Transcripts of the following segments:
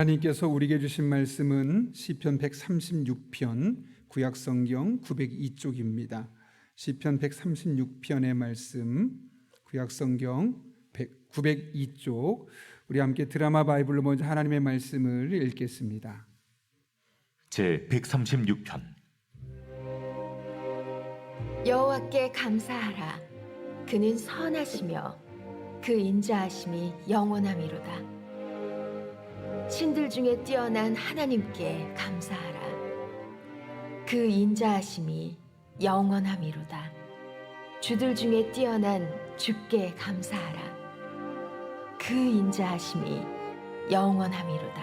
하나님께서 우리에게 주신 말씀은 시편 136편 구약성경 902쪽입니다. 시편 136편의 말씀 구약성경 902쪽, 우리 함께 드라마 바이블로 먼저 하나님의 말씀을 읽겠습니다. 제 136편. 여호와께 감사하라. 그는 선하시며 그 인자하심이 영원함이로다. 신들 중에 뛰어난 하나님께 감사하라. 그 인자하심이 영원함이로다. 주들 중에 뛰어난 주께 감사하라. 그 인자하심이 영원함이로다.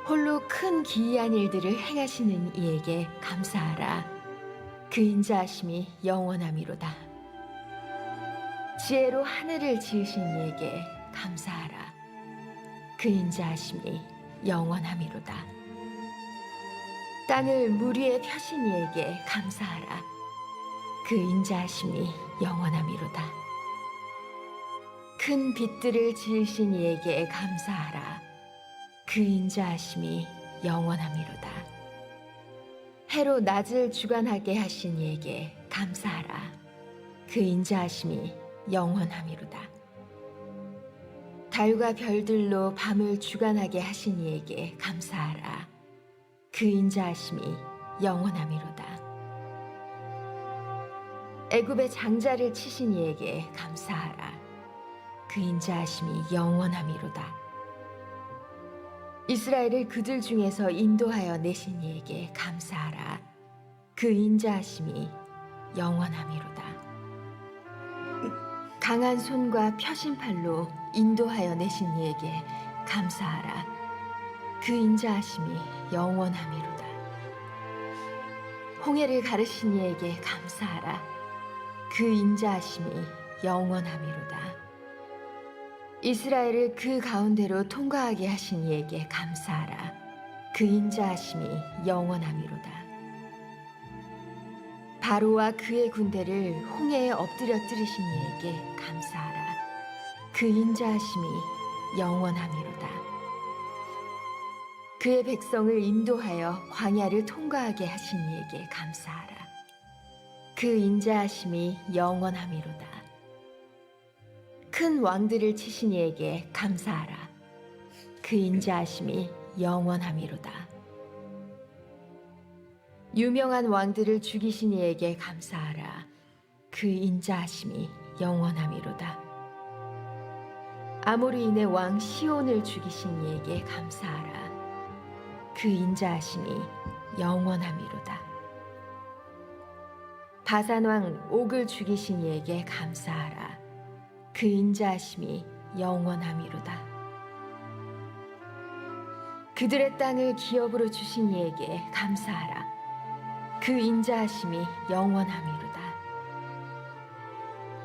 홀로 큰 기이한 일들을 행하시는 이에게 감사하라. 그 인자하심이 영원함이로다. 지혜로 하늘을 지으신 이에게 감사하라. 그 인자하심이 영원함이로다. 땅을 물 위에 펴신 이에게 감사하라. 그 인자하심이 영원함이로다. 큰 빛들을 지으신 이에게 감사하라. 그 인자하심이 영원함이로다. 해로 낮을 주관하게 하신 이에게 감사하라. 그 인자하심이 영원함이로다. 달과 별들로 밤을 주관하게 하신 이에게 감사하라. 그 인자하심이 영원함이로다. 애굽의 장자를 치신 이에게 감사하라. 그 인자하심이 영원함이로다. 이스라엘을 그들 중에서 인도하여 내신 이에게 감사하라. 그 인자하심이 영원함이로다. 강한 손과 펴신 팔로 인도하여 내신 이에게 감사하라. 그 인자하심이 영원함이로다. 홍해를 가르신 이에게 감사하라. 그 인자하심이 영원함이로다. 이스라엘을 그 가운데로 통과하게 하신 이에게 감사하라. 그 인자하심이 영원함이로다. 바로와 그의 군대를 홍해에 엎드려 뜨리신 이에게 감사하라. 그 인자하심이 영원함이로다. 그의 백성을 인도하여 광야를 통과하게 하신 이에게 감사하라. 그 인자하심이 영원함이로다. 큰 왕들을 치신 이에게 감사하라. 그 인자하심이 영원함이로다. 유명한 왕들을 죽이신 이에게 감사하라. 그 인자하심이 영원함이로다. 아모리인의 왕 시온을 죽이신 이에게 감사하라. 그 인자하심이 영원함이로다. 바산 왕 옥을 죽이신 이에게 감사하라. 그 인자하심이 영원함이로다. 그들의 땅을 기업으로 주신 이에게 감사하라. 그 인자하심이 영원함이로다.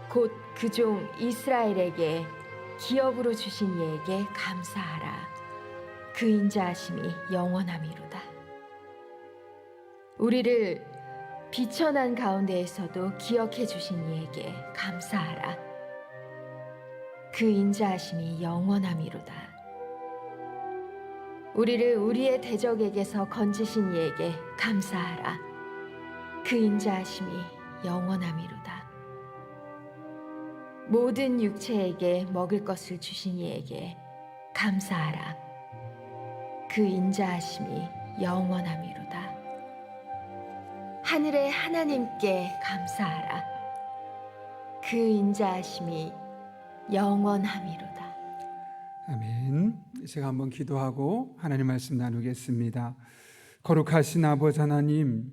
곧 그 종 이스라엘에게 기업으로 주신 이에게 감사하라. 그 인자하심이 영원함이로다. 우리를 비천한 가운데에서도 기억해 주신 이에게 감사하라. 그 인자하심이 영원함이로다. 우리를 우리의 대적에게서 건지신 이에게 감사하라. 그 인자하심이 영원함이로다. 모든 육체에게 먹을 것을 주신 이에게 감사하라. 그 인자하심이 영원함이로다. 하늘의 하나님께 감사하라. 그 인자하심이 영원함이로다. 아멘. 제가 한번 기도하고 하나님 말씀 나누겠습니다. 거룩하신 아버지 하나님,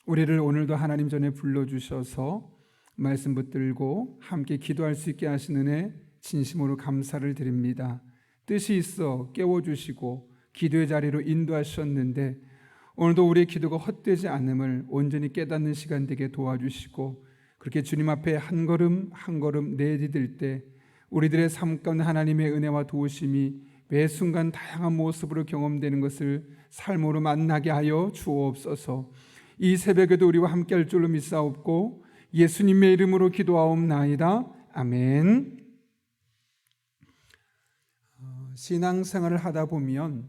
우리를 오늘도 하나님 전에 불러주셔서 말씀 붙들고 함께 기도할 수 있게 하시는 은혜 진심으로 감사를 드립니다. 뜻이 있어 깨워주시고 기도의 자리로 인도하셨는데 오늘도 우리의 기도가 헛되지 않음을 온전히 깨닫는 시간 되게 도와주시고, 그렇게 주님 앞에 한 걸음 한 걸음 내디딜 때 우리들의 삶 가운데 하나님의 은혜와 도우심이 매 순간 다양한 모습으로 경험되는 것을 삶으로 만나게 하여 주옵소서. 이 새벽에도 우리와 함께할 줄로 믿사옵고 예수님의 이름으로 기도하옵나이다. 아멘. 신앙생활을 하다 보면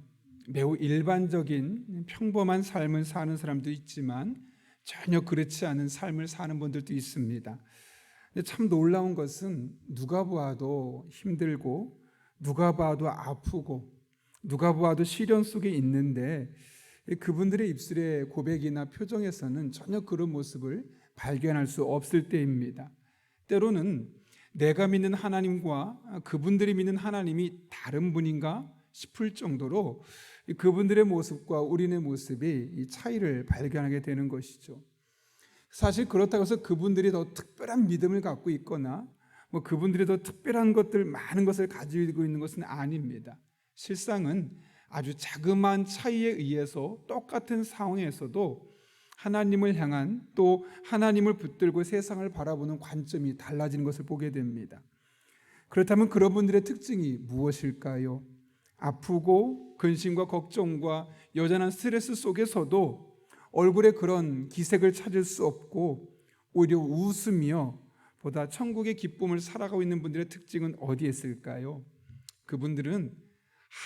매우 일반적인 평범한 삶을 사는 사람도 있지만 전혀 그렇지 않은 삶을 사는 분들도 있습니다. 근데 참 놀라운 것은 누가 봐도 힘들고 누가 봐도 아프고 누가 봐도 시련 속에 있는데 그분들의 입술의 고백이나 표정에서는 전혀 그런 모습을 발견할 수 없을 때입니다. 때로는 내가 믿는 하나님과 그분들이 믿는 하나님이 다른 분인가 싶을 정도로 그분들의 모습과 우리의 모습이 이 차이를 발견하게 되는 것이죠. 사실 그렇다고 해서 그분들이 더 특별한 믿음을 갖고 있거나 그분들이 더 특별한 것들 많은 것을 가지고 있는 것은 아닙니다. 실상은 아주 자그마한 차이에 의해서 똑같은 상황에서도 하나님을 향한 또 하나님을 붙들고 세상을 바라보는 관점이 달라지는 것을 보게 됩니다. 그렇다면 그런 분들의 특징이 무엇일까요? 아프고 근심과 걱정과 여전한 스트레스 속에서도 얼굴에 그런 기색을 찾을 수 없고 오히려 웃으며 보다 천국의 기쁨을 살아가고 있는 분들의 특징은 어디에 있을까요? 그분들은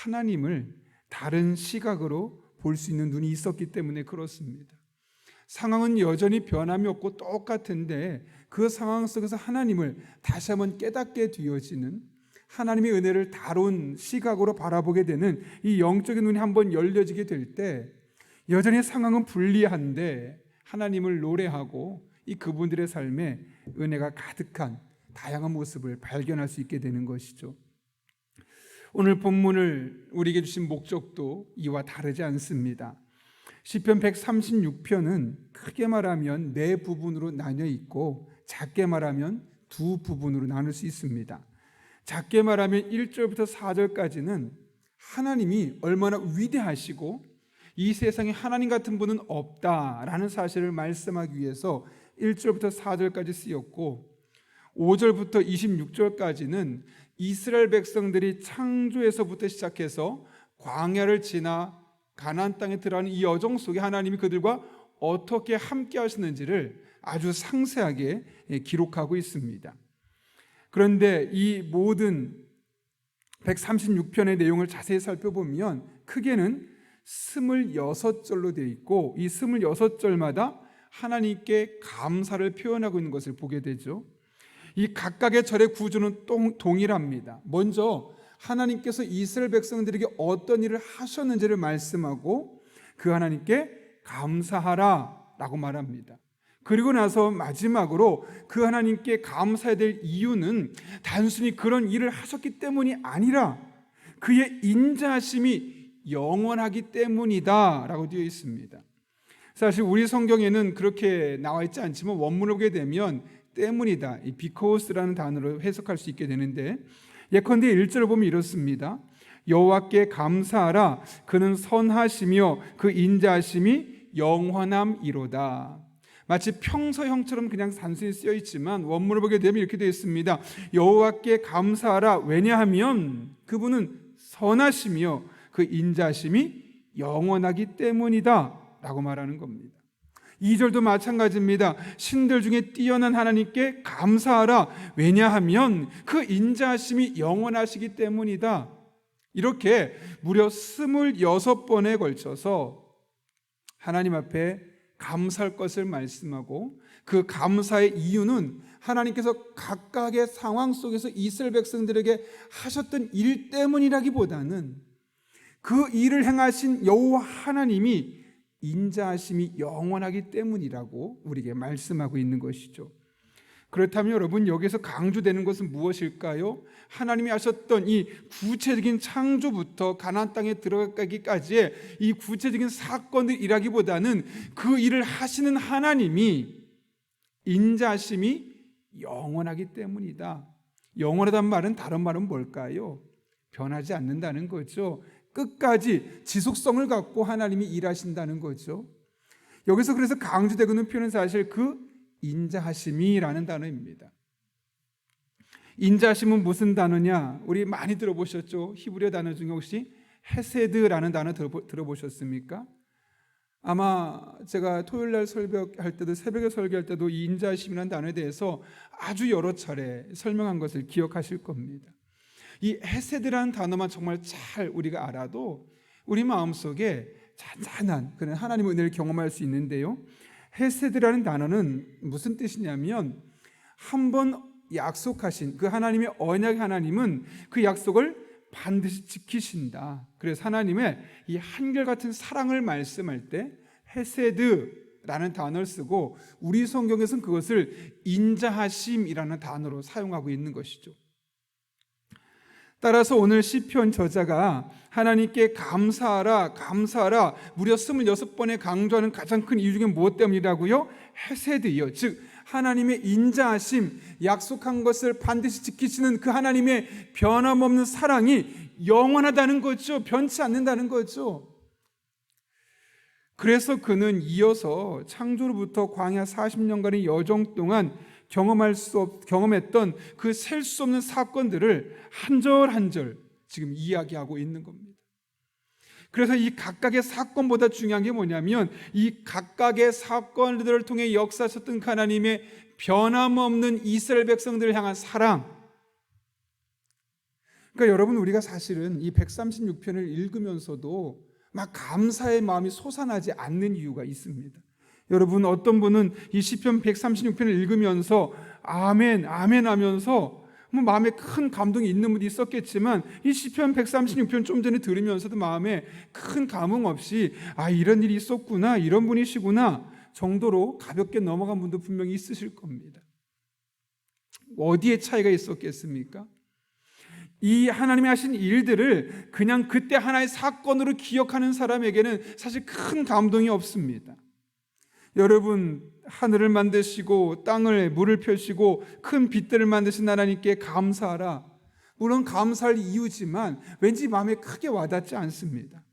하나님을 다른 시각으로 볼 수 있는 눈이 있었기 때문에 그렇습니다. 상황은 여전히 변함이 없고 똑같은데 그 상황 속에서 하나님을 다시 한번 깨닫게 되어지는, 하나님의 은혜를 다룬 시각으로 바라보게 되는 이 영적인 눈이 한번 열려지게 될 때 여전히 상황은 불리한데 하나님을 노래하고 이 그분들의 삶에 은혜가 가득한 다양한 모습을 발견할 수 있게 되는 것이죠. 오늘 본문을 우리에게 주신 목적도 이와 다르지 않습니다. 시편 136편은 크게 말하면 네 부분으로 나뉘어 있고 작게 말하면 두 부분으로 나눌 수 있습니다. 작게 말하면 1절부터 4절까지는 하나님이 얼마나 위대하시고 이 세상에 하나님 같은 분은 없다라는 사실을 말씀하기 위해서 1절부터 4절까지 쓰였고 5절부터 26절까지는 이스라엘 백성들이 창조에서부터 시작해서 광야를 지나 가나안 땅에 들어가는 이 여정 속에 하나님이 그들과 어떻게 함께 하시는지를 아주 상세하게 기록하고 있습니다. 그런데 이 모든 136편의 내용을 자세히 살펴보면 크게는 26절로 되어 있고 이 26절마다 하나님께 감사를 표현하고 있는 것을 보게 되죠. 이 각각의 절의 구조는 동일합니다. 먼저 하나님께서 이스라엘 백성들에게 어떤 일을 하셨는지를 말씀하고 그 하나님께 감사하라 라고 말합니다. 그리고 나서 마지막으로 그 하나님께 감사해야 될 이유는 단순히 그런 일을 하셨기 때문이 아니라 그의 인자하심이 영원하기 때문이다 라고 되어 있습니다. 사실 우리 성경에는 그렇게 나와 있지 않지만 원문을 보게 되면 때문이다, 이 because라는 단어로 해석할 수 있게 되는데 예컨대 1절을 보면 이렇습니다. 여호와께 감사하라, 그는 선하시며 그 인자하심이 영원함이로다. 마치 평서형처럼 그냥 단순히 쓰여 있지만 원문을 보게 되면 이렇게 되어 있습니다. 여호와께 감사하라, 왜냐하면 그분은 선하시며 그 인자하심이 영원하기 때문이다 라고 말하는 겁니다. 2절도 마찬가지입니다. 신들 중에 뛰어난 하나님께 감사하라, 왜냐하면 그 인자하심이 영원하시기 때문이다. 이렇게 무려 26번에 걸쳐서 하나님 앞에 감사할 것을 말씀하고 그 감사의 이유는 하나님께서 각각의 상황 속에서 이스라엘 백성들에게 하셨던 일 때문이라기보다는 그 일을 행하신 여호와 하나님이 인자하심이 영원하기 때문이라고 우리에게 말씀하고 있는 것이죠. 그렇다면 여러분, 여기서 강조되는 것은 무엇일까요? 하나님이 하셨던 이 구체적인 창조부터 가나안 땅에 들어가기까지의 이 구체적인 사건들이라기보다는 그 일을 하시는 하나님이 인자하심이 영원하기 때문이다. 영원하다는 말은 다른 말은 뭘까요? 변하지 않는다는 거죠. 끝까지 지속성을 갖고 하나님이 일하신다는 거죠. 여기서 그래서 강조되고 있는 표현은 사실 그 인자하심이라는 단어입니다. 인자하심은 무슨 단어냐? 우리 많이 들어보셨죠? 히브리어 단어 중에 혹시 헤세드라는 단어 들어보셨습니까? 아마 제가 토요일날 설교할 때도 새벽에 설교할 때도 이 인자하심이라는 단어에 대해서 아주 여러 차례 설명한 것을 기억하실 겁니다. 이 헤세드라는 단어만 정말 잘 우리가 알아도 우리 마음속에 잔잔한 그런 하나님의 은혜를 경험할 수 있는데요, 헤세드라는 단어는 무슨 뜻이냐면 한번 약속하신 그 하나님의 언약, 하나님은 그 약속을 반드시 지키신다. 그래서 하나님의 이 한결같은 사랑을 말씀할 때 헤세드라는 단어를 쓰고 우리 성경에서는 그것을 인자하심이라는 단어로 사용하고 있는 것이죠. 따라서 오늘 시편 저자가 하나님께 감사하라 감사하라 무려 26번에 강조하는 가장 큰 이유 중에 무엇 때문이라고요? 헤세드요, 즉 하나님의 인자하심, 약속한 것을 반드시 지키시는 그 하나님의 변함없는 사랑이 영원하다는 거죠. 변치 않는다는 거죠. 그래서 그는 이어서 창조로부터 광야 40년간의 여정 동안 경험했던 그 셀 수 없는 사건들을 한 절 한 절 지금 이야기하고 있는 겁니다. 그래서 이 각각의 사건보다 중요한 게 뭐냐면 이 각각의 사건들을 통해 역사하셨던 하나님의 변함없는 이스라엘 백성들을 향한 사랑. 그러니까 여러분, 우리가 사실은 이 136편을 읽으면서도 막 감사의 마음이 솟아나지 않는 이유가 있습니다. 여러분, 어떤 분은 이 시편 136편을 읽으면서 아멘 아멘 하면서 뭐 마음에 큰 감동이 있는 분도 있었겠지만 이 시편 136편 좀 전에 들으면서도 마음에 큰 감흥 없이 아, 이런 일이 있었구나, 이런 분이시구나 정도로 가볍게 넘어간 분도 분명히 있으실 겁니다. 어디에 차이가 있었겠습니까? 이 하나님이 하신 일들을 그냥 그때 하나의 사건으로 기억하는 사람에게는 사실 큰 감동이 없습니다. 여러분, 하늘을 만드시고 땅을 물을 펴시고 큰 빛들을 만드신 하나님께 감사하라. 물론 감사할 이유지만 왠지 마음에 크게 와닿지 않습니다.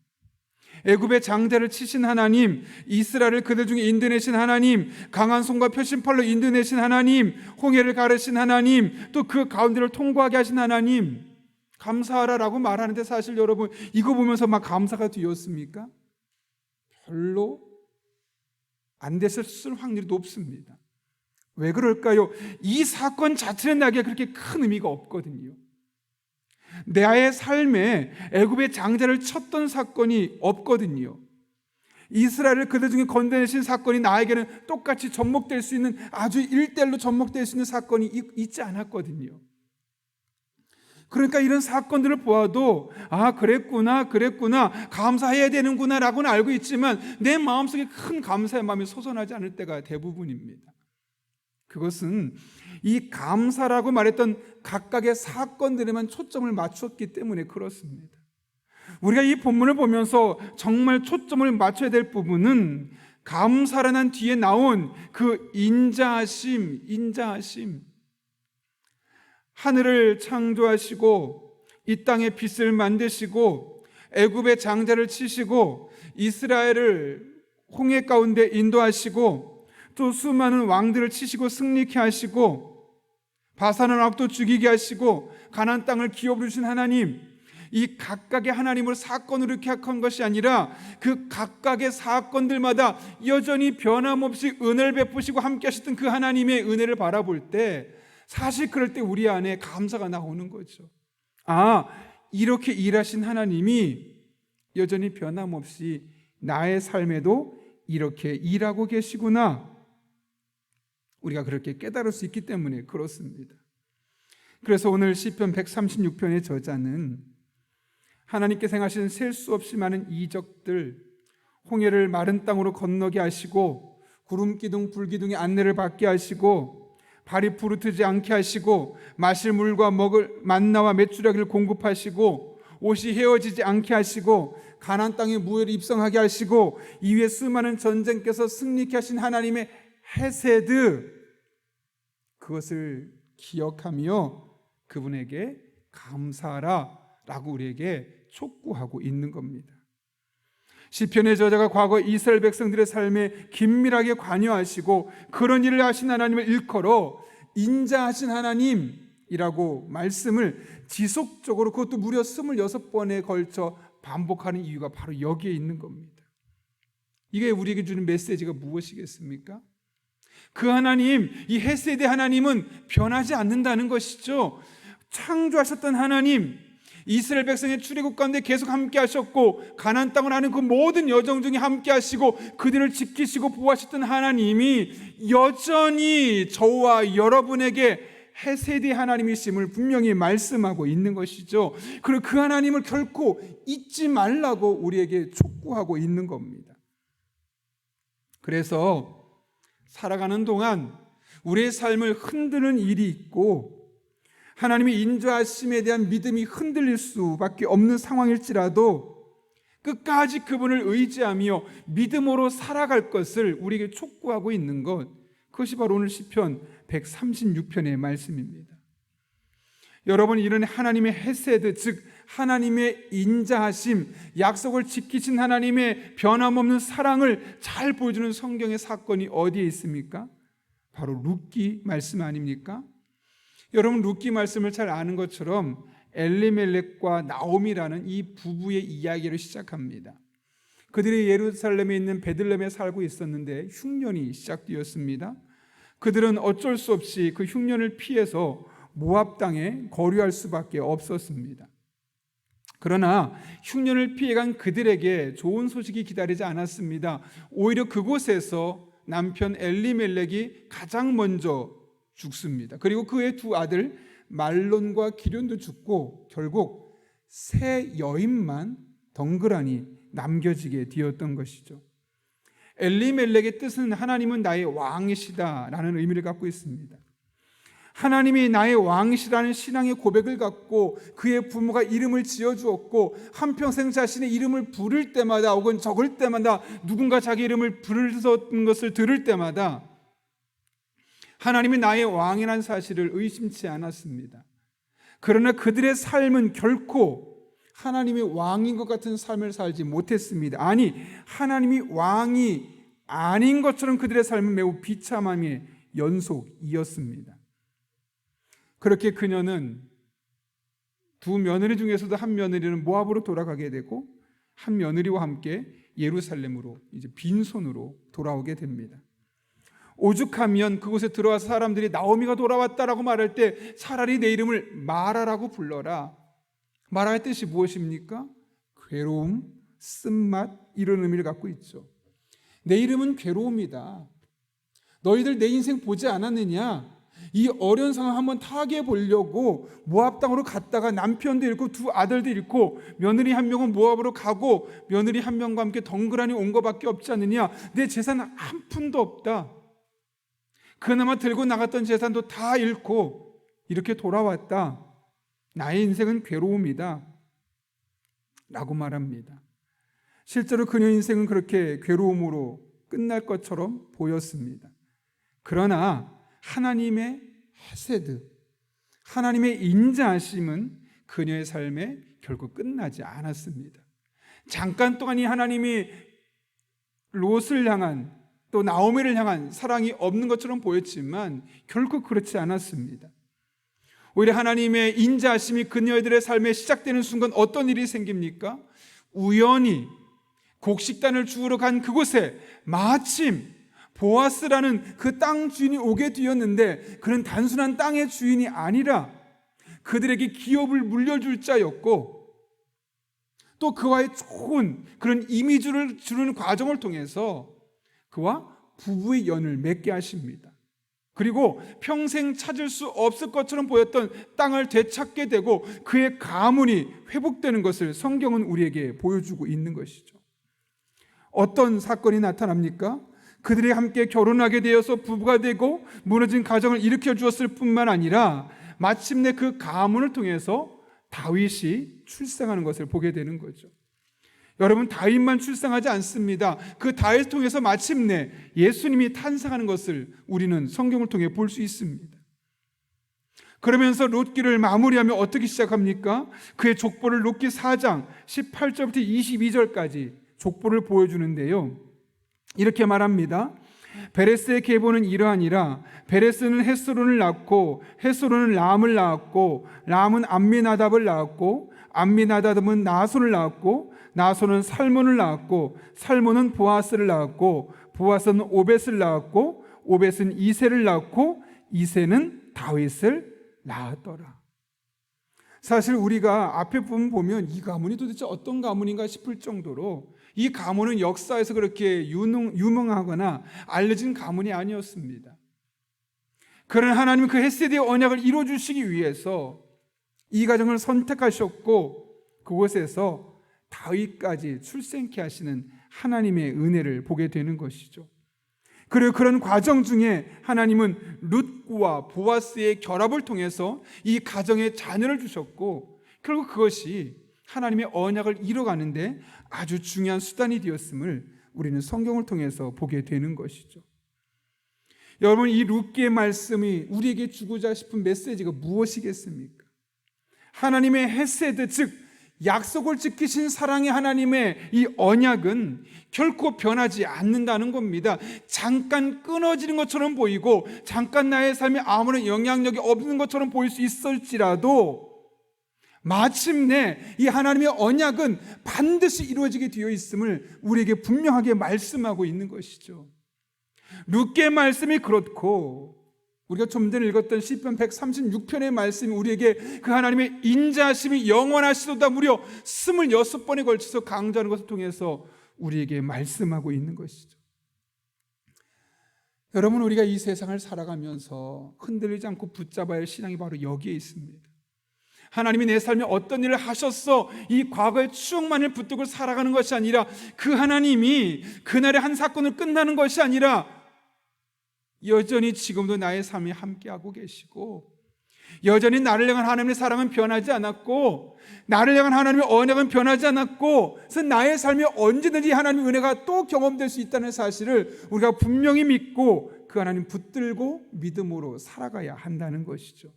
애굽의 장대를 치신 하나님, 이스라엘을 그들 중에 인도내신 하나님, 강한 손과 펴신 팔로 인도내신 하나님, 홍해를 가르신 하나님, 또 그 가운데를 통과하게 하신 하나님, 감사하라라고 말하는데 사실 여러분 이거 보면서 막 감사가 되었습니까? 별로 안 됐을 확률이 높습니다. 왜 그럴까요? 이 사건 자체는 나에게 그렇게 큰 의미가 없거든요. 나의 삶에 애굽의 장자를 쳤던 사건이 없거든요. 이스라엘을 그들 중에 건져내신 사건이 나에게는 똑같이 접목될 수 있는, 아주 일대일로 접목될 수 있는 사건이 있지 않았거든요. 그러니까 이런 사건들을 보아도 아, 그랬구나 감사해야 되는구나 라고는 알고 있지만 내 마음속에 큰 감사의 마음이 솟아나지 않을 때가 대부분입니다. 그것은 이 감사라고 말했던 각각의 사건들에만 초점을 맞췄기 때문에 그렇습니다. 우리가 이 본문을 보면서 정말 초점을 맞춰야 될 부분은 감사라는 뒤에 나온 그 인자하심. 하늘을 창조하시고 이 땅에 빛을 만드시고 애굽의 장자를 치시고 이스라엘을 홍해 가운데 인도하시고 또 수많은 왕들을 치시고 승리케 하시고 바산한 악도 죽이게 하시고 가나안 땅을 기업으로 주신 하나님, 이 각각의 하나님을 사건으로 기억한 것이 아니라 그 각각의 사건들마다 여전히 변함없이 은혜를 베푸시고 함께 하셨던 그 하나님의 은혜를 바라볼 때 사실 그럴 때 우리 안에 감사가 나오는 거죠. 아, 이렇게 일하신 하나님이 여전히 변함없이 나의 삶에도 이렇게 일하고 계시구나. 우리가 그렇게 깨달을 수 있기 때문에 그렇습니다. 그래서 오늘 시편 136편의 저자는 하나님께서 행하신 셀 수 없이 많은 이적들, 홍해를 마른 땅으로 건너게 하시고 구름 기둥 불기둥의 안내를 받게 하시고 발이 부르트지 않게 하시고 마실 물과 먹을 만나와 메추라기를 공급하시고 옷이 헤어지지 않게 하시고 가나안 땅에 무효를 입성하게 하시고 이후에 수많은 전쟁께서 승리케 하신 하나님의 헤세드, 그것을 기억하며 그분에게 감사하라 라고 우리에게 촉구하고 있는 겁니다. 시편의 저자가 과거 이스라엘 백성들의 삶에 긴밀하게 관여하시고 그런 일을 하신 하나님을 일컬어 인자하신 하나님이라고 말씀을 지속적으로, 그것도 무려 26번에 걸쳐 반복하는 이유가 바로 여기에 있는 겁니다. 이게 우리에게 주는 메시지가 무엇이겠습니까? 그 하나님, 이 헤세드 하나님은 변하지 않는다는 것이죠. 창조하셨던 하나님, 이스라엘 백성의 출애굽 가운데 계속 함께 하셨고 가나안 땅을 아는 그 모든 여정 중에 함께 하시고 그들을 지키시고 보호하셨던 하나님이 여전히 저와 여러분에게 헤세디 하나님이심을 분명히 말씀하고 있는 것이죠. 그리고 그 하나님을 결코 잊지 말라고 우리에게 촉구하고 있는 겁니다. 그래서 살아가는 동안 우리의 삶을 흔드는 일이 있고 하나님의 인자하심에 대한 믿음이 흔들릴 수밖에 없는 상황일지라도 끝까지 그분을 의지하며 믿음으로 살아갈 것을 우리에게 촉구하고 있는 것, 그것이 바로 오늘 시편 136편의 말씀입니다. 여러분, 이런 하나님의 헤세드, 즉 하나님의 인자하심, 약속을 지키신 하나님의 변함없는 사랑을 잘 보여주는 성경의 사건이 어디에 있습니까? 바로 룻기 말씀 아닙니까? 여러분, 룻기 말씀을 잘 아는 것처럼 엘리멜렉과 나오미라는 이 부부의 이야기를 시작합니다. 그들이 예루살렘에 있는 베들레헴에 살고 있었는데 흉년이 시작되었습니다. 그들은 어쩔 수 없이 그 흉년을 피해서 모압 땅에 거류할 수밖에 없었습니다. 그러나 흉년을 피해간 그들에게 좋은 소식이 기다리지 않았습니다. 오히려 그곳에서 남편 엘리멜렉이 가장 먼저 죽습니다. 그리고 그의 두 아들 말론과 기련도 죽고 결국 세 여인만 덩그러니 남겨지게 되었던 것이죠. 엘리멜렉의 뜻은 하나님은 나의 왕이시다라는 의미를 갖고 있습니다. 하나님이 나의 왕이시라는 신앙의 고백을 갖고 그의 부모가 이름을 지어주었고 한평생 자신의 이름을 부를 때마다 혹은 적을 때마다 누군가 자기 이름을 부르던 것을 들을 때마다 하나님이 나의 왕이라는 사실을 의심치 않았습니다. 그러나 그들의 삶은 결코 하나님이 왕인 것 같은 삶을 살지 못했습니다. 아니, 하나님이 왕이 아닌 것처럼 그들의 삶은 매우 비참함의 연속이었습니다. 그렇게 그녀는 두 며느리 중에서도 한 며느리는 모압으로 돌아가게 되고 한 며느리와 함께 예루살렘으로 이제 빈손으로 돌아오게 됩니다. 오죽하면 그곳에 들어와서 사람들이 나오미가 돌아왔다라고 말할 때 차라리 내 이름을 마라라고 불러라. 마라의 뜻이 무엇입니까? 괴로움, 쓴맛, 이런 의미를 갖고 있죠. 내 이름은 괴로움이다. 너희들 내 인생 보지 않았느냐? 이 어려운 상황 한번 타개해 보려고 모압 땅으로 갔다가 남편도 잃고 두 아들도 잃고 며느리 한 명은 모압으로 가고 며느리 한 명과 함께 덩그러니 온 것밖에 없지 않느냐? 내 재산 한 푼도 없다. 그나마 들고 나갔던 재산도 다 잃고 이렇게 돌아왔다. 나의 인생은 괴로움이다 라고 말합니다. 실제로 그녀의 인생은 그렇게 괴로움으로 끝날 것처럼 보였습니다. 그러나 하나님의 헤세드, 하나님의 인자하심은 그녀의 삶에 결국 끝나지 않았습니다. 잠깐 동안 이 하나님이 롯을 향한 또 나오미를 향한 사랑이 없는 것처럼 보였지만 결코 그렇지 않았습니다. 오히려 하나님의 인자하심이 그녀들의 삶에 시작되는 순간 어떤 일이 생깁니까? 우연히 곡식단을 주우러 간 그곳에 마침 보아스라는 그 땅 주인이 오게 되었는데 그는 단순한 땅의 주인이 아니라 그들에게 기업을 물려줄 자였고 또 그와의 좋은 그런 이미지를 주는 과정을 통해서 그와 부부의 연을 맺게 하십니다. 그리고 평생 찾을 수 없을 것처럼 보였던 땅을 되찾게 되고 그의 가문이 회복되는 것을 성경은 우리에게 보여주고 있는 것이죠. 어떤 사건이 나타납니까? 그들이 함께 결혼하게 되어서 부부가 되고 무너진 가정을 일으켜 주었을 뿐만 아니라 마침내 그 가문을 통해서 다윗이 출생하는 것을 보게 되는 거죠. 여러분, 다윗만 출생하지 않습니다. 그 다윗을 통해서 마침내 예수님이 탄생하는 것을 우리는 성경을 통해 볼 수 있습니다. 그러면서 롯기를 마무리하며 어떻게 시작합니까? 그의 족보를 롯기 4장 18절부터 22절까지 족보를 보여주는데요. 이렇게 말합니다. 베레스의 계보는 이러하니라. 베레스는 헤스론을 낳고 헤스론은 람을 낳았고 람은 암미나답을 낳았고 암미나답은 나손을 낳았고 나손은 살몬을 낳았고 살몬은 보아스를 낳았고 보아스는 오벳을 낳았고 오벳은 이새를 낳고 이새는 다윗을 낳았더라. 사실 우리가 앞에 부분 보면 이 가문이 도대체 어떤 가문인가 싶을 정도로 이 가문은 역사에서 그렇게 유명하거나 알려진 가문이 아니었습니다. 그러나 하나님은 그 헤세드의 언약을 이루어주시기 위해서 이 가정을 선택하셨고 그곳에서 다윗까지 출생케 하시는 하나님의 은혜를 보게 되는 것이죠. 그리고 그런 과정 중에 하나님은 룻과 보아스의 결합을 통해서 이 가정에 자녀를 주셨고 결국 그것이 하나님의 언약을 이뤄가는데 아주 중요한 수단이 되었음을 우리는 성경을 통해서 보게 되는 것이죠. 여러분, 이 룻기의 말씀이 우리에게 주고자 싶은 메시지가 무엇이겠습니까? 하나님의 헤세드, 즉 약속을 지키신 사랑의 하나님의 이 언약은 결코 변하지 않는다는 겁니다. 잠깐 끊어지는 것처럼 보이고 잠깐 나의 삶에 아무런 영향력이 없는 것처럼 보일 수 있을지라도 마침내 이 하나님의 언약은 반드시 이루어지게 되어 있음을 우리에게 분명하게 말씀하고 있는 것이죠. 룻기의 말씀이 그렇고 우리가 좀 전에 읽었던 시편 136편의 말씀이 우리에게 그 하나님의 인자하심이 영원하시도다 무려 26번에 걸쳐서 강조하는 것을 통해서 우리에게 말씀하고 있는 것이죠. 여러분, 우리가 이 세상을 살아가면서 흔들리지 않고 붙잡아야 할 신앙이 바로 여기에 있습니다. 하나님이 내 삶에 어떤 일을 하셨어, 이 과거의 추억만을 붙들고 살아가는 것이 아니라 그 하나님이 그날의 한 사건을 끝나는 것이 아니라 여전히 지금도 나의 삶에 함께하고 계시고 여전히 나를 향한 하나님의 사랑은 변하지 않았고 나를 향한 하나님의 언약은 변하지 않았고 그래서 나의 삶에 언제든지 하나님의 은혜가 또 경험될 수 있다는 사실을 우리가 분명히 믿고 그 하나님 붙들고 믿음으로 살아가야 한다는 것이죠.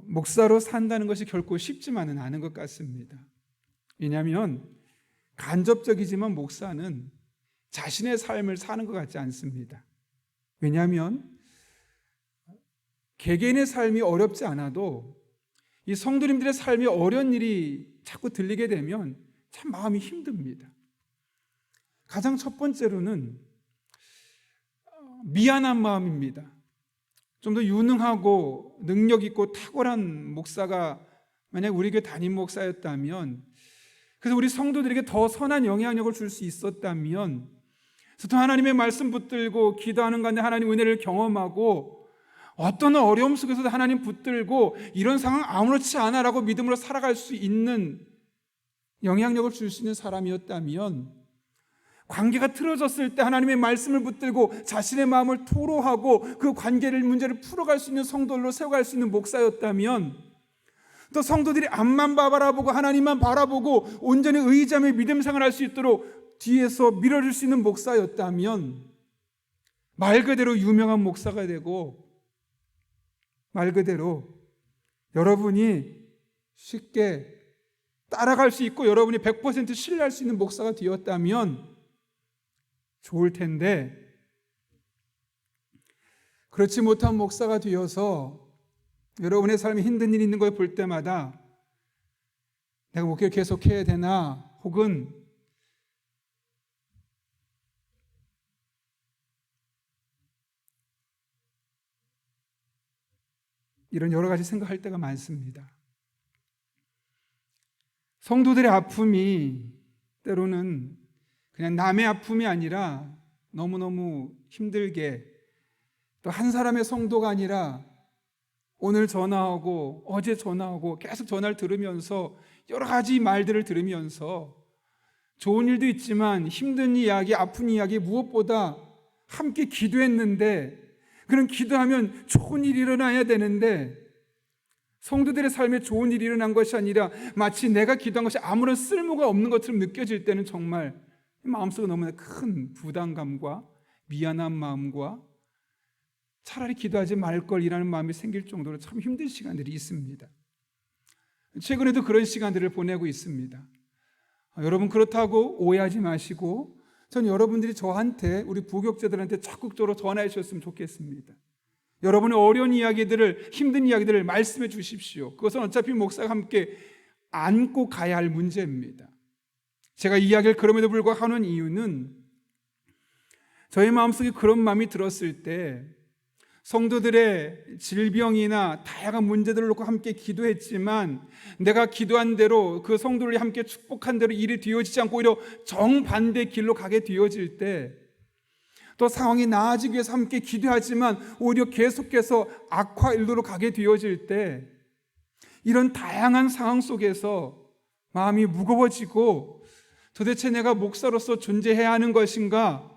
목사로 산다는 것이 결코 쉽지만은 않은 것 같습니다. 왜냐하면 간접적이지만 목사는 자신의 삶을 사는 것 같지 않습니다. 왜냐하면 개개인의 삶이 어렵지 않아도 이 성도님들의 삶이 어려운 일이 자꾸 들리게 되면 참 마음이 힘듭니다. 가장 첫 번째로는 미안한 마음입니다. 좀 더 유능하고 능력 있고 탁월한 목사가 만약 우리 교회 담임 목사였다면, 그래서 우리 성도들에게 더 선한 영향력을 줄 수 있었다면, 그래서 하나님의 말씀 붙들고 기도하는 가운데 하나님 은혜를 경험하고 어떤 어려움 속에서도 하나님 붙들고 이런 상황 아무렇지 않아라고 믿음으로 살아갈 수 있는 영향력을 줄 수 있는 사람이었다면, 관계가 틀어졌을 때 하나님의 말씀을 붙들고 자신의 마음을 토로하고 그 관계를 문제를 풀어갈 수 있는 성도로 세워갈 수 있는 목사였다면, 또 성도들이 앞만 바라보고 하나님만 바라보고 온전히 의지하며 믿음 생활할 수 있도록 뒤에서 밀어줄 수 있는 목사였다면 말 그대로 유명한 목사가 되고 말 그대로 여러분이 쉽게 따라갈 수 있고 여러분이 100% 신뢰할 수 있는 목사가 되었다면 좋을 텐데, 그렇지 못한 목사가 되어서 여러분의 삶에 힘든 일이 있는 걸 볼 때마다 내가 목회를 계속해야 되나, 혹은 이런 여러 가지 생각할 때가 많습니다. 성도들의 아픔이 때로는 그냥 남의 아픔이 아니라 너무너무 힘들게, 또 한 사람의 성도가 아니라 오늘 전화하고 어제 전화하고 계속 전화를 들으면서 여러 가지 말들을 들으면서 좋은 일도 있지만 힘든 이야기, 아픈 이야기, 무엇보다 함께 기도했는데, 그런 기도하면 좋은 일이 일어나야 되는데 성도들의 삶에 좋은 일이 일어난 것이 아니라 마치 내가 기도한 것이 아무런 쓸모가 없는 것처럼 느껴질 때는 정말 마음속에 너무나 큰 부담감과 미안한 마음과 차라리 기도하지 말걸이라는 마음이 생길 정도로 참 힘든 시간들이 있습니다. 최근에도 그런 시간들을 보내고 있습니다. 여러분, 그렇다고 오해하지 마시고 전 여러분들이 저한테, 우리 부교육자들한테 적극적으로 전화해 주셨으면 좋겠습니다. 여러분의 어려운 이야기들을, 힘든 이야기들을 말씀해 주십시오. 그것은 어차피 목사가 함께 안고 가야 할 문제입니다. 제가 이야기를 그럼에도 불구하고 하는 이유는 저의 마음속에 그런 마음이 들었을 때 성도들의 질병이나 다양한 문제들을 놓고 함께 기도했지만 내가 기도한 대로 그 성도들이 함께 축복한 대로 일이 되어지지 않고 오히려 정반대 길로 가게 되어질 때, 또 상황이 나아지기 위해서 함께 기도하지만 오히려 계속해서 악화 일로로 가게 되어질 때, 이런 다양한 상황 속에서 마음이 무거워지고 도대체 내가 목사로서 존재해야 하는 것인가,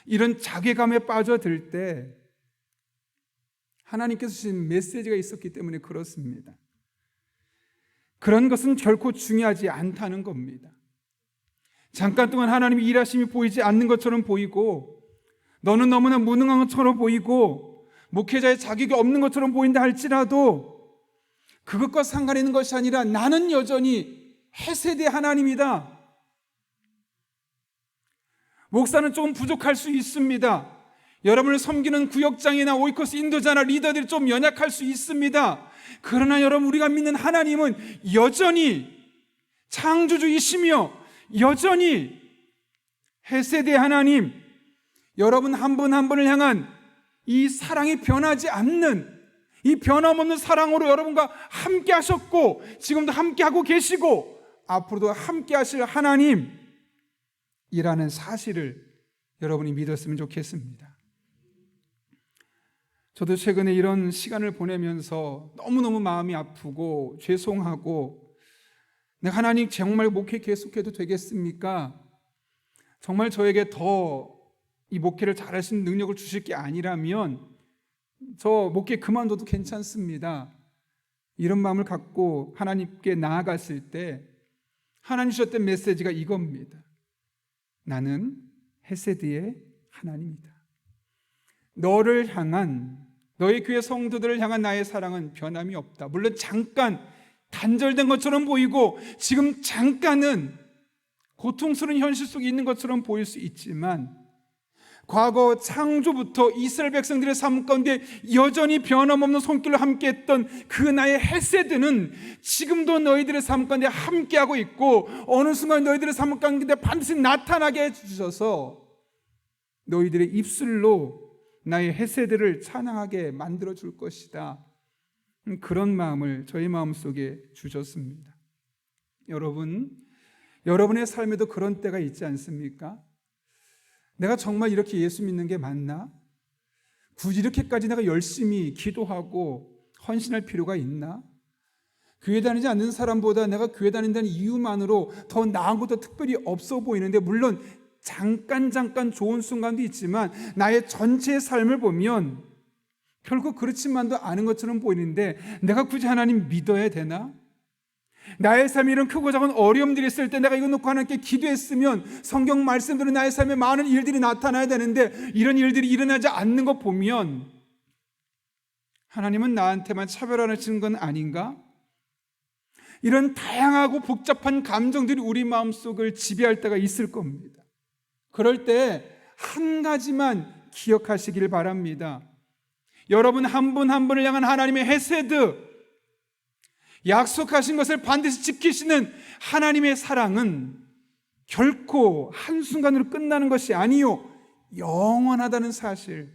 이런 자괴감에 빠져들 때 하나님께서 주신 메시지가 있었기 때문에 그렇습니다. 그런 것은 결코 중요하지 않다는 겁니다. 잠깐 동안 하나님의 일하심이 보이지 않는 것처럼 보이고, 너는 너무나 무능한 것처럼 보이고, 목회자의 자격이 없는 것처럼 보인다 할지라도 그것과 상관 있는 것이 아니라 나는 여전히 헤세드의 하나님이다. 목사는 조금 부족할 수 있습니다. 여러분을 섬기는 구역장이나 오이코스 인도자나 리더들이 좀 연약할 수 있습니다. 그러나 여러분, 우리가 믿는 하나님은 여전히 창조주이시며 여전히 헤세드의 하나님, 여러분 한 분 한 분을 향한 이 사랑이 변하지 않는, 이 변함없는 사랑으로 여러분과 함께 하셨고 지금도 함께 하고 계시고 앞으로도 함께 하실 하나님이라는 사실을 여러분이 믿었으면 좋겠습니다. 저도 최근에 이런 시간을 보내면서 너무너무 마음이 아프고 죄송하고, 내가 하나님 정말 목회 계속해도 되겠습니까? 정말 저에게 더 이 목회를 잘할 수 있는 능력을 주실 게 아니라면 저 목회 그만둬도 괜찮습니다. 이런 마음을 갖고 하나님께 나아갔을 때 하나님 주셨던 메시지가 이겁니다. 나는 헤세드의 하나님이다. 너를 향한, 너희 교회 성도들을 향한 나의 사랑은 변함이 없다. 물론 잠깐 단절된 것처럼 보이고 지금 잠깐은 고통스러운 현실 속에 있는 것처럼 보일 수 있지만, 과거 창조부터 이스라엘 백성들의 삶 가운데 여전히 변함없는 손길로 함께했던 그 나의 헤세드는 지금도 너희들의 삶 가운데 함께하고 있고, 어느 순간 너희들의 삶 가운데 반드시 나타나게 해주셔서 너희들의 입술로 나의 헤세드를 찬양하게 만들어 줄 것이다. 그런 마음을 저희 마음속에 주셨습니다. 여러분, 여러분의 삶에도 그런 때가 있지 않습니까? 내가 정말 이렇게 예수 믿는 게 맞나? 굳이 이렇게까지 내가 열심히 기도하고 헌신할 필요가 있나? 교회 다니지 않는 사람보다 내가 교회 다닌다는 이유만으로 더 나은 것도 특별히 없어 보이는데, 물론 잠깐 좋은 순간도 있지만 나의 전체의 삶을 보면 결국 그렇지만도 않은 것처럼 보이는데, 내가 굳이 하나님 믿어야 되나? 나의 삶에 이런 크고 작은 어려움들이 있을 때 내가 이거 놓고 하나님께 기도했으면 성경 말씀대로 나의 삶에 많은 일들이 나타나야 되는데, 이런 일들이 일어나지 않는 것 보면 하나님은 나한테만 차별하시는 건 아닌가? 이런 다양하고 복잡한 감정들이 우리 마음속을 지배할 때가 있을 겁니다. 그럴 때 한 가지만 기억하시길 바랍니다. 여러분 한 분 한 분을 향한 하나님의 헤세드, 약속하신 것을 반드시 지키시는 하나님의 사랑은 결코 한순간으로 끝나는 것이 아니요 영원하다는 사실.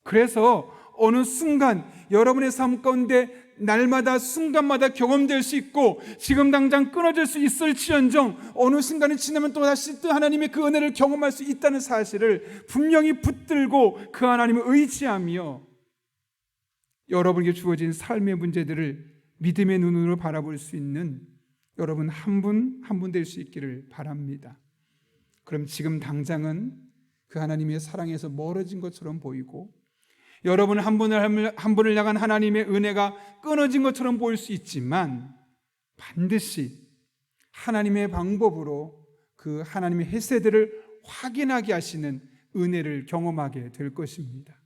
그래서 어느 순간 여러분의 삶 가운데 날마다 순간마다 경험될 수 있고 지금 당장 끊어질 수 있을지언정 어느 순간이 지나면 또다시 또 하나님의 그 은혜를 경험할 수 있다는 사실을 분명히 붙들고 그 하나님을 의지하며 여러분에게 주어진 삶의 문제들을 믿음의 눈으로 바라볼 수 있는 여러분 한 분 한 분 될 수 있기를 바랍니다. 그럼 지금 당장은 그 하나님의 사랑에서 멀어진 것처럼 보이고, 여러분 한 분을 향한 하나님의 은혜가 끊어진 것처럼 보일 수 있지만, 반드시 하나님의 방법으로 그 하나님의 헤세드를 확인하게 하시는 은혜를 경험하게 될 것입니다.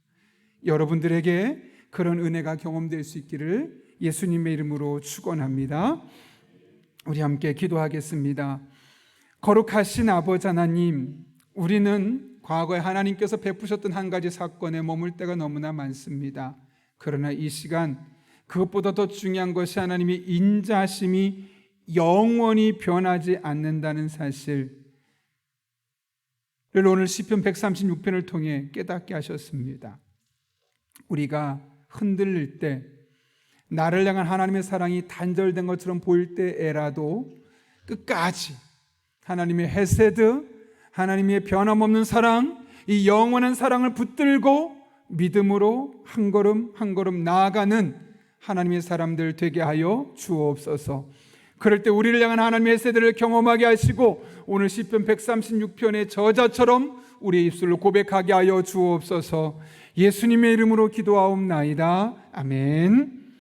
여러분들에게 그런 은혜가 경험될 수 있기를 예수님의 이름으로 축원합니다. 우리 함께 기도하겠습니다. 거룩하신 아버지 하나님, 우리는 과거에 하나님께서 베푸셨던 한 가지 사건에 머물 때가 너무나 많습니다. 그러나 이 시간 그것보다 더 중요한 것이 하나님의 인자하심이 영원히 변하지 않는다는 사실을 오늘 시편 136편을 통해 깨닫게 하셨습니다. 우리가 흔들릴 때, 나를 향한 하나님의 사랑이 단절된 것처럼 보일 때에라도 끝까지 하나님의 헤세드, 하나님의 변함없는 사랑, 이 영원한 사랑을 붙들고 믿음으로 한 걸음 한 걸음 나아가는 하나님의 사람들 되게 하여 주옵소서. 그럴 때 우리를 향한 하나님의 헤세드를 경험하게 하시고 오늘 시편 136편의 저자처럼 우리의 입술로 고백하게 하여 주옵소서. 예수님의 이름으로 기도하옵나이다. 아멘.